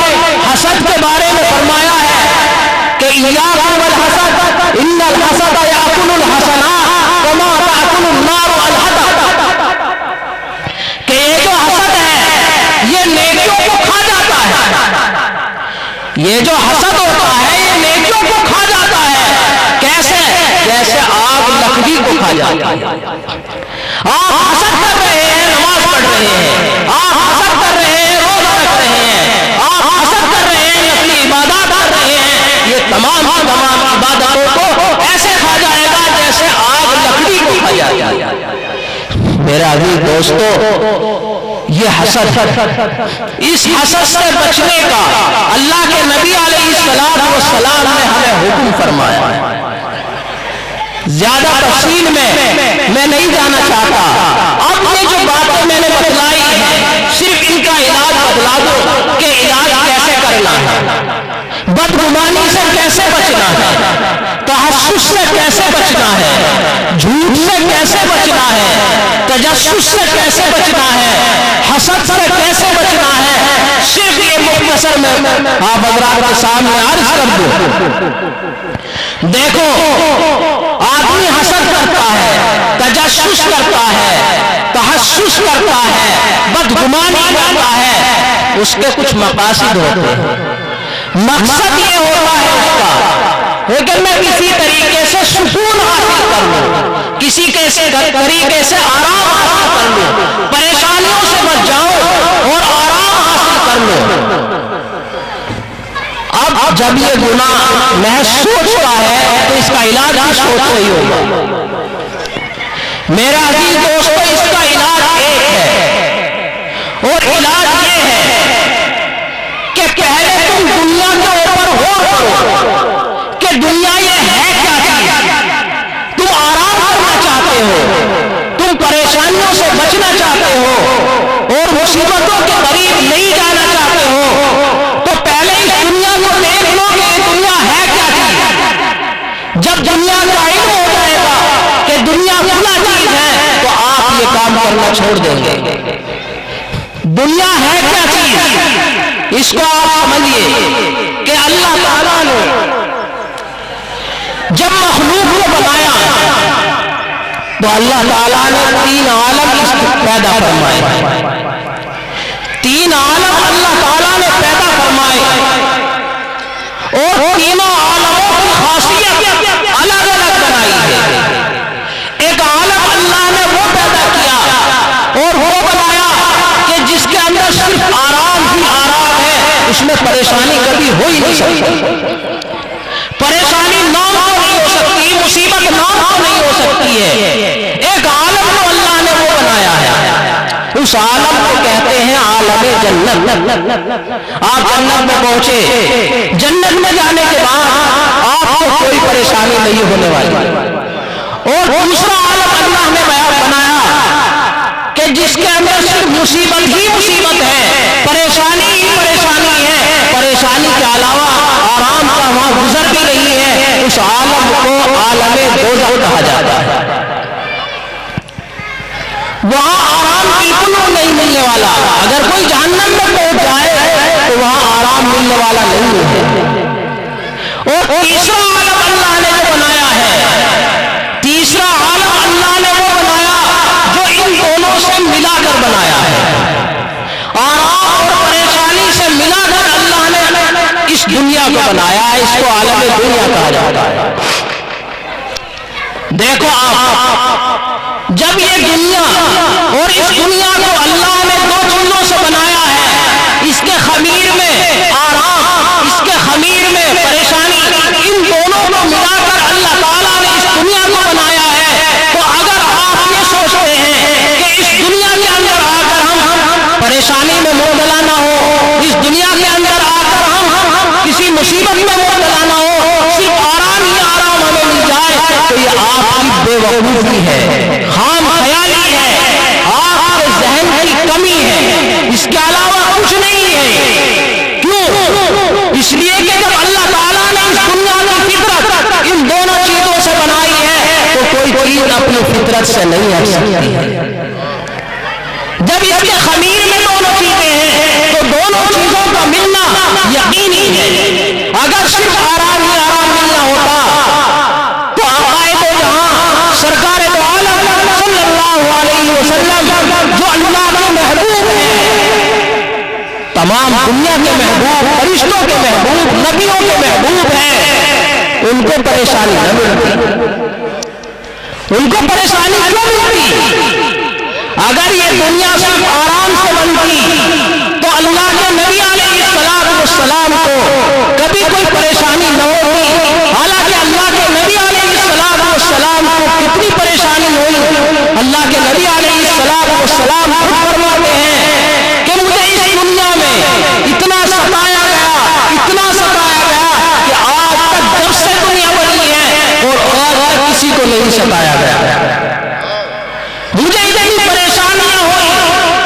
حسد کے بارے میں فرمایا ہے کہ ایاکم والحسد ان الحسد یاکل الحسنات کما تاکل النار الحطب، کہ یہ جو حسد ہے یہ نیکیوں کو کھا جاتا ہے، یہ جو حسد ہوتا ہے یہ نیکیوں کو کھا جاتا ہے۔ کیسے؟ جیسے آگ لکڑی کو کھا جاتا ہے۔ آپ حسد کر رہے ہیں، نماز پڑھ رہے ہیں، آپ حسد کر رہے ہیں، روزہ رکھ رہے ہیں، آپ حسد کر رہے ہیں، نفلی عبادات کر رہے ہیں، یہ تمام عبادتوں کو ایسے کھا جائے گا جیسے آگ لکڑی کو کھا جاتا ہے۔ میرے عزیز دوستو، یہ حسد، اس حسد سے بچنے کا اللہ کے نبی علیہ السلام نے ہمیں حکم فرمایا ہے۔ زیادہ تفصیل میں نہیں جانا چاہتا، اب یہ جو باتیں میں نے بتلائی ہیں صرف ان کا علاج بتلا دو کہ علاج کیسے کرنا ہے، بدگمانی سے کیسے بچنا ہے، تحسس سے کیسے بچنا ہے، جھوٹ سے کیسے بچنا ہے، تجسس سے کیسے بچنا ہے، حسد سے کیسے بچنا ہے، صرف یہ مختصر میں آپ حضرات کے سامنے عرض کر دوں۔ دیکھو، آدمی حسد کرتا ہے، تجسس کرتا ہے، تحسس کرتا ہے، بدگمانی کرتا ہے، اس کے کچھ مقاصد ہوتے ہیں، مقصد یہ ہوتا ہے اس کا لیکن میں کسی طریقے سے سکون حاصل کر لوں، کسی طریقے سے آرام حاصل کر لوں، پریشانیوں سے بچ جاؤں اور آرام حاصل کر لوں۔ اب جب یہ گناہ محض سوچتا ہے تو اس کا علاج بھی سوچ رہی ہوگا۔ میرا عزیز دوستو، اس کا علاج ایک ہے اور علاج یہ ہے کہ پہلے تم دنیا کے اوپر غور کرو کہ دنیا یہ ہے کیا چیز۔ تم آرام کرنا چاہتے ہو، تم پریشانیوں سے بچنا چاہتے ہو اور مصیبتوں کے قریب نہیں جانا چاہتے ہو، تو پہلے اس دنیا کو دیکھ لو کہ یہ دنیا ہے کیا چیز۔ جب دنیا کا علم ہو جائے گا کہ دنیا کیا چیز ہے تو آپ یہ کام کرنا چھوڑ دیں گے۔ دنیا ہے کیا چیز، اس کو آپ سمجھیے کہ اللہ تعالیٰ نے جب مخلوق کو بنایا تو اللہ تعالیٰ نے 3 عالم پیدا فرمائے، 3 عالم اللہ تعالیٰ نے پیدا فرمائے اور تینوں عالموں کی خاصیت الگ الگ بنائی ہے۔ ایک عالم اللہ نے وہ پیدا کیا اور وہ بنایا کہ جس کے اندر صرف آرام ہی آرام ہے، اس میں پریشانی کبھی ہو ہی نہیں سکتی، پریشانی نام تو نہیں ہو سکتی، مصیبت نام تو نہیں ہو سکتی ہے۔ ایک عالم کو اللہ نے وہ بنایا ہے، اس عالم کو کہتے ہیں عالم جنت۔ آپ جنت میں پہنچے، جنت میں جانے کے بعد آپ کو کوئی پریشانی نہیں ہونے والی، اور دوسرا عالم اللہ نے بنایا کہ جس کے اندر صرف مصیبت ہی مصیبت ہے، پریشانی ہی پریشانی ہے، پریشانی کے علاوہ آرام کا وہاں گزر بھی نہیں ہے۔ اس عالم کو عالم دوزخ کہا جاتا ہے، وہاں آرام بالکل نہیں ملنے والا۔ اگر کوئی جہنم میں پہنچ جائے تو وہاں آرام ملنے والا نہیں ہے۔ اور تیسرا عالم اللہ نے جو بنایا ہے، تیسرا عالم اللہ نے وہ بنایا جو ان دونوں سے ملا کر بنایا ہے، آرام اور پریشانی سے ملا کر اللہ نے اس دنیا کو بنایا ہے، اس کو عالم دنیا کہا جاتا ہے۔ دیکھو آپ، جب یہ دنیا اور اس دنیا کو اللہ نے 2 چیزوں سے بنایا ہے، اس کے خمیر میں آرام، اس کے خمیر میں پریشانی، ان دونوں کو ملا کر اللہ تعالیٰ نے اس دنیا کو بنایا ہے، تو اگر آپ یہ سوچتے ہیں کہ اس دنیا کے اندر آ کر ہم پریشانی میں مبتلا نہ ہو، اس دنیا کے اندر آ کر ہم کسی مصیبت میں مبتلا نہ ہو، صرف آرام ہی آرام وقوفی ہے، خام خیالی ہے، آپ کے ذہن کی کمی ہے، اس کے علاوہ کچھ نہیں ہے۔ کیوں؟ اس لیے کہ جب اللہ تعالیٰ نے اس دنیا کی فطرت ان دونوں چیزوں سے بنائی ہے تو کوئی چیز اپنی فطرت سے نہیں ہٹ سکتی ہے۔ جب اس کے خمیر میں دونوں چیزیں ہیں تو دونوں چیزوں کا ملنا یقینی ہے۔ اگر صرف آرام ہی آرام ملنا ہوتا تو آقائے دو جہاں سرکار دو عالم صلی اللہ علیہ وسلم جو اللہ کے محبوب ہیں، تمام دنیا کے محبوب، فرشتوں کے محبوب، نبیوں کے محبوب ہیں، ان کو پریشانی نہ ملتی، ان کو پریشانی کیوں ملتی؟ اگر یہ دنیا صرف آرام سے بنتی تو اللہ کے نبی علیہ السلام کو کبھی کوئی پریشانی نہ ہوتی۔ حالانکہ اللہ کے نبی علیہ السلام کو کتنی پریشانی ہوئی، اللہ کے نبی علیہ السلام خود فرماتے ہیں کہ مجھے اس دنیا میں اتنا ستایا گیا کہ آج تک جب سے دنیا بنی ہے اور آج تک کسی کو نہیں ستایا گیا۔ مجھے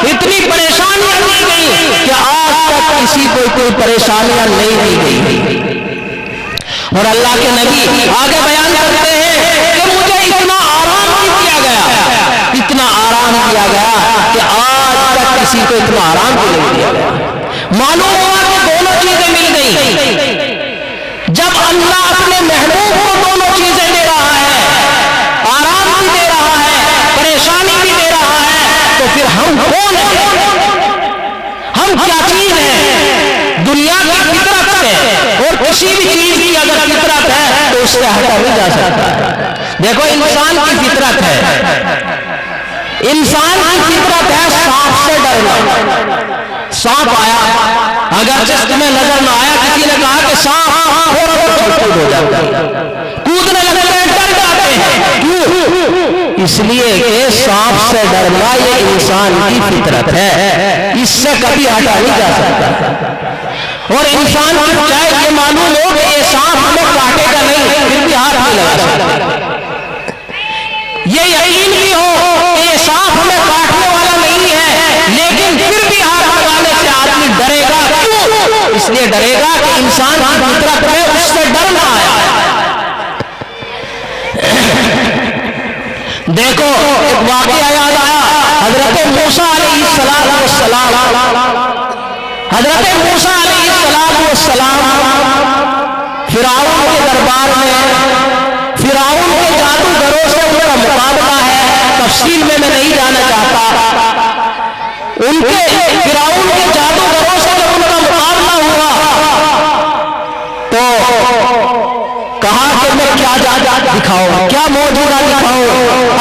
اتنی پریشانیاں دی گئی کہ آج تک کسی کو کوئی پریشانیاں نہیں دی گئی۔ اور اللہ کے نبی آگے بیان کرتے ہیں کہ مجھے اتنا آرام دیا گیا کہ آج تک کسی کو اتنا آرام نہیں دیا گیا۔ معلوم ہوا کہ دونوں چیزیں مل گئی۔ جب اللہ اپنے محبوب کو دونوں چیزیں دے رہا ہے، آرام بھی دے رہا ہے، پریشانی بھی دے رہا ہے، تو پھر ہم کون ہیں؟ ہم کیا چیز ہیں؟ دنیا کی فطرت ہے، اور کسی بھی چیز کی اگر فطرت ہے تو اس سے ہٹا نہیں جا سکتا۔ دیکھو انسان کی فطرت ہے سانپ سے ڈرنا۔ سانپ آیا، اگر تمہیں نظر نہ آیا، کسی نے کہا کہ سانپ کود ہو جاتا ہے، کودنے لگتے ہیں، ڈر جاتے ہیں۔ کیوں؟ اس لیے کہ سانپ سے ڈرنا یہ انسان کی فطرت ہے، اس سے کبھی ہٹا نہیں جا سکتا۔ اور انسان کی چاہے یہ معلوم ہو کہ یہ سانپ ہمیں کاٹے گا نہیں، پھر بھی ہاتھ نہیں لگا سکتا۔ یہ یقین بھی ہو کہ یہ سانپ ہمیں کاٹنے والا نہیں ہے، لیکن پھر بھی ہاتھ لگانے سے آدمی ڈرے گا۔ کیوں؟ اس لیے ڈرے گا کہ انسان کی فطرت میں اس سے ڈرنا آیا۔ دیکھو ایک واقعہ یاد آیا، حضرت موسیٰ علیہ السلام فرعون کے دربار میں، فرعون کے جادوگروں سے ان کا مقابلہ ہے۔ تفصیل میں نہیں جانا چاہتا۔ فرعون کے جادوگروں سے جب ان کا مقابلہ ہوا تو کہا کہ میں کیا دکھاؤں، کیا موجودہ دکھاؤں؟